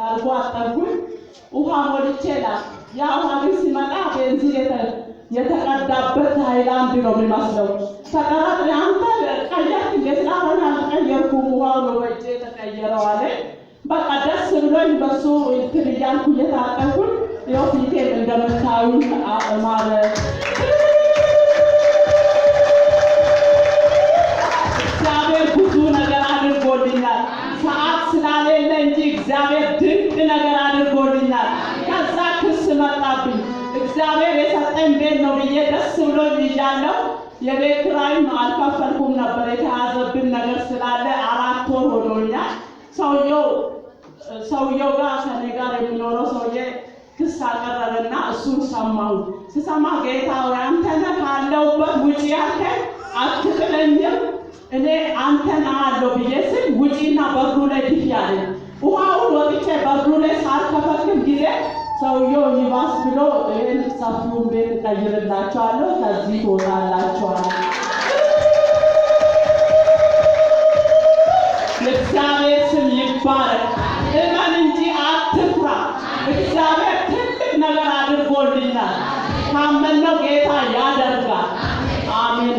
አልፎ አጠጉኝ ውሃ ሞልቼላ ያ ውሃ ግን ሲመጣ ቤንዚን የተቀዳበት ሃይላንድ ነው የሚመስለው ተቀራጥሬ አንተ ቀየርክ እንዴት ላሆን አልቀየርኩም ውሃው ነው በእጄ ተቀየረው አለ በቃ ደስ ብሎኝ በሱ እንትን እያልኩ እየታጠብኩኝ ይኸው ፊቴም እንደምታዩኝ አማረ እግዚአብሔር ብዙ ነገር አድርጎልኛል ሰዓት ስላሌለ እንጂ እግዚአብሔር ድንቅ ነገር አድርጎልኛል ከዛ ክስ መጣብኝ እግዚአብሔር የሰጠኝ ቤት ነው ብዬ ደስ ብሎኝ ይዣለሁ የቤት ኪራይም አልከፈልኩም ነበር የተያዘብኝ ነገር ስላለ 4 ወር ሆኖኛል ሰውየው ጋር ከኔ ጋር የሚኖረው ሰውዬ ክስ አቀረበና እሱን ሰማሁ ስሰማ ጌታ ወይ አንተ ነህ ካለሁበት ውጪ ያልከኝ አትጥለኝም እኔ አንተን አለው ብዬ ስል ውጪና በሩ ላይ ድፍያለ ውሃውን ወጥቼ በሩ ላይ ሳልከፈትም ጊዜ ሰውየው ይባስ ብሎ ይሄን ሰፊውን ቤት ቀይርላችኋለሁ ከዚህ ትወጣላችኋል እግዚአብሔር ስም ይባረክ እመን እንጂ አትፍራ እግዚአብሔር ትልቅ ነገር አድርጎልናል ካመነው ጌታ ያደርጋል አሜን